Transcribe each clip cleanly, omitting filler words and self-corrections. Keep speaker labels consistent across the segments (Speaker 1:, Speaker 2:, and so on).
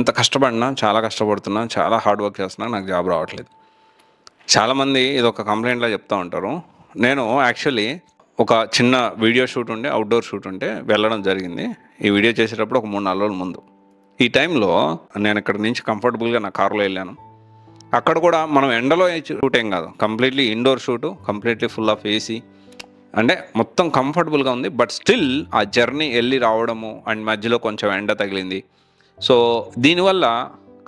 Speaker 1: ఎంత కష్టపడినా, చాలా కష్టపడుతున్నా, చాలా హార్డ్ వర్క్ చేస్తున్నా, నాకు జాబ్ రావట్లేదు. చాలామంది ఇదొక కంప్లైంట్‌లా చెప్తా ఉంటారు. నేను యాక్చువల్లీ ఒక చిన్న వీడియో షూట్ ఉండే, అవుట్‌డోర్ షూట్ ఉంటే వెళ్ళడం జరిగింది. ఈ వీడియో చేసేటప్పుడు ఒక 3, 4 రోజుల ముందు. ఈ టైంలో నేను ఇక్కడి నుంచి కంఫర్టబుల్‌గా నా కార్‌లో వెళ్ళాను. అక్కడ కూడా మనం ఎండలో షూట్ ఏం కాదు. Completely indoor shoot, completely full of AC. అంటే మొత్తం కంఫర్టబుల్‌గా ఉంది. బట్ స్టిల్ ఆ జర్నీ ఎళ్లి రావడము అండ్ మధ్యలో కొంచెం ఎండ తగిలింది. సో, దీనివల్ల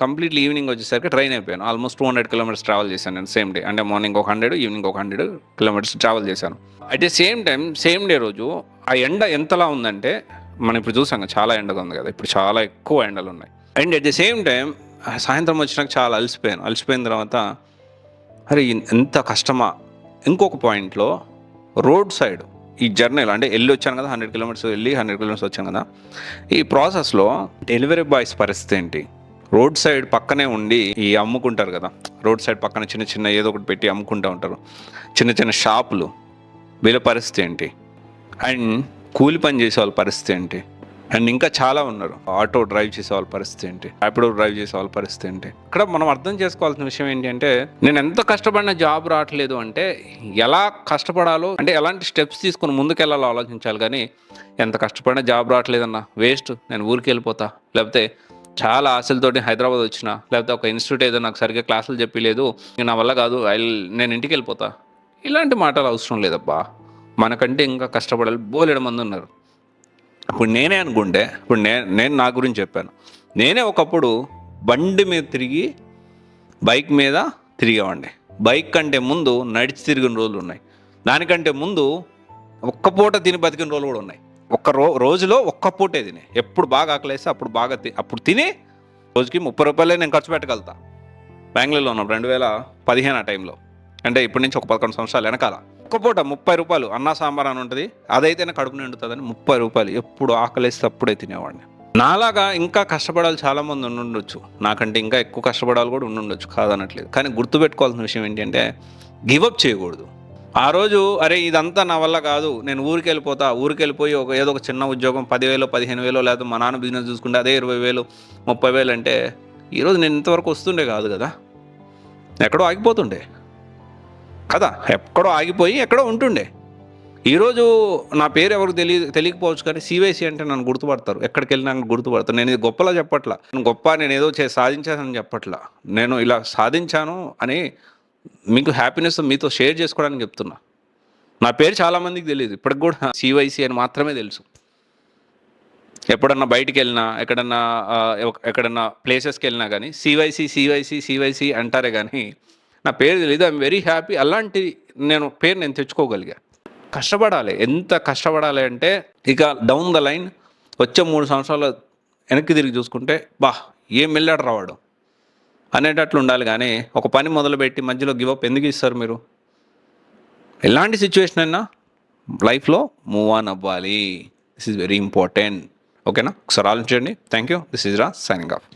Speaker 1: కంప్లీట్‌లీ ఈవినింగ్ వచ్చేసరికి ట్రైన్ అయిపోయాను. ఆల్మోస్ట్ 200 కిలోమీటర్స్ ట్రావెల్ చేశాను నేను సేమ్ డే. అంటే మార్నింగ్ ఒక 100, ఈవినింగ్ ఒక 100 కిలోమీటర్స్ ట్రావెల్ చేశాను. At the same time, same day రోజు ఆ ఎండ ఎంతలా ఉందంటే, మనం ఇప్పుడు చూసాం కదా, చాలా ఎండగా ఉంది కదా! ఇప్పుడు చాలా ఎక్కువ ఎండలున్నాయి. And at the same time సాయంత్రం వచ్చినాక చాలా అలసిపోయాను. అలసిపోయిన తర్వాత అరే! ఎంత కష్టమా? ఇంకొక పాయింట్‌లో రోడ్ సైడ్ ఈ జర్నీలో అంటే ఎళ్ళొచ్చాను కదా! 100 కిలోమీటర్స్ వెళ్ళి 100 కిలోమీటర్స్ వచ్చాను కదా! ఈ ప్రాసెస్‌లో డెలివరీ బాయ్స్ పరిస్థితి ఏంటి? రోడ్ సైడ్ పక్కనే ఉండి ఈ అమ్ముకుంటారు కదా! రోడ్ సైడ్ పక్కన చిన్న చిన్న ఏదో ఒకటి పెట్టి అమ్ముకుంటా ఉంటారు. చిన్న చిన్న షాపులు, వీళ్ళ పరిస్థితి ఏంటి? అండ్ కూలి పని చేసే వాళ్ళ పరిస్థితి ఏంటి? అండ్ ఇంకా చాలా ఉన్నారు. ఆటో డ్రైవ్ చేసే వాళ్ళ పరిస్థితి ఏంటి? ర్యాపిడో డ్రైవ్ చేసే వాళ్ళ పరిస్థితి ఏంటి? ఇక్కడ మనం అర్థం చేసుకోవాల్సిన విషయం ఏంటి అంటే, నేను ఎంత కష్టపడినా జాబ్ రావట్లేదు అంటే, ఎలా కష్టపడాలో అంటే ఎలాంటి స్టెప్స్ తీసుకొని ముందుకెళ్ళాలో ఆలోచించాలి కానీ, ఎంత కష్టపడినా జాబ్ రావట్లేదన్నా వేస్ట్, నేను ఊరికి వెళ్ళిపోతా, లేకపోతే చాలా ఆశలతోటి హైదరాబాద్ వచ్చిన, లేకపోతే ఒక ఇన్స్టిట్యూట్ ఏదో నాకు సరిగ్గా క్లాసులు చెప్పలేదు, నా వల్ల కాదు, నేను ఇంటికి వెళ్ళిపోతా, ఇలాంటి మాటలు అవసరం లేదబ్బా. మనకంటే ఇంకా కష్టపడాలి, బోలెడు మంది ఉన్నారు. ఇప్పుడు నేనే అనుకుంటే, ఇప్పుడు నేను నా గురించి చెప్పాను. నేనే ఒకప్పుడు బండి మీద తిరిగి బైక్ మీద తిరిగేవాడిని. బైక్ కంటే ముందు నడిచి తిరిగిన రోజులు ఉన్నాయి. దానికంటే ముందు ఒక్క పూట తిని బతికిన రోజులు కూడా ఉన్నాయి. ఒక్క రోజులో ఒక్క పూటే తిని, ఎప్పుడు బాగా ఆకలేస్తే అప్పుడు బాగా అప్పుడు తిని రోజుకి ₹30 నేను ఖర్చు పెట్టగలుగుతా. బెంగళూరులో ఉన్నాం 2015 ఆ టైంలో. అంటే ఇప్పటి నుంచి ఒక 11 సంవత్సరాలు వెనకాల. ఒక్క పూట ₹30 అన్నా సాంబార్ అని ఉంటుంది. అదైతేనే కడుపు నిండుతుందని ₹30 ఎప్పుడు ఆకలేస్తే అప్పుడే తినేవాడిని. నాలాగా ఇంకా కష్టపడాలి చాలామంది ఉండుండొచ్చు. నాకంటే ఇంకా ఎక్కువ కష్టపడాలి కూడా ఉండుండొచ్చు, కాదనట్లేదు. కానీ గుర్తుపెట్టుకోవాల్సిన విషయం ఏంటంటే, గివప్ చేయకూడదు. ఆ రోజు అరే ఇదంతా నా వల్ల కాదు, నేను ఊరికెళ్ళిపోతా, ఊరికెళ్ళిపోయి ఏదో ఒక చిన్న ఉద్యోగం 10,000, 15,000 లేకపోతే మా నాన్న బిజినెస్ చూసుకుంటే అదే 20,000, 30,000 అంటే ఈరోజు నేను ఇంతవరకు వస్తుండే కాదు కదా, ఎక్కడో ఆగిపోతుండే కదా, ఎక్కడో ఆగిపోయి ఎక్కడో ఉంటుండే. ఈరోజు నా పేరు ఎవరికి తెలియకపోవచ్చు కానీ సివైసి అంటే నన్ను గుర్తుపడతారు. ఎక్కడికి వెళ్ళినా నన్ను గుర్తుపడతారు. నేను ఇది గొప్పలా చెప్పట్లా, నేను ఏదో సాధించానని చెప్పట్లా. నేను ఇలా సాధించాను అని మీకు హ్యాపీనెస్ మీతో షేర్ చేసుకోవడానికి చెప్తున్నా. నా పేరు చాలామందికి తెలియదు, ఇప్పటికి కూడా సివైసి అని మాత్రమే తెలుసు. ఎప్పుడన్నా బయటికి వెళ్ళినా, ఎక్కడన్నా ప్లేసెస్కి వెళ్ళినా కానీ సివైసి సివైసి సివైసి అంటారే కానీ నా పేరు తెలియదు. I'm very happy. అలాంటి పేరు నేను తెచ్చుకోగలిగా. కష్టపడాలి. ఎంత కష్టపడాలి అంటే, ఇక డౌన్ ద లైన్ వచ్చే 3 సంవత్సరాలు వెనక్కి తిరిగి చూసుకుంటే ఏం వెళ్ళాడు రావాడు అనేటట్లు ఉండాలి. కానీ ఒక పని మొదలుపెట్టి మధ్యలో గివప్ ఎందుకు ఇస్తారు మీరు? ఎలాంటి సిచ్యువేషన్ అయినా లైఫ్లో మూవ్ ఆన్ అవ్వాలి. This is very important. ఓకేనా? ఒకసారి ఆలోచించండి. Thank you. దిస్ ఈజ్ రా సైనింగ్ ఆఫ్.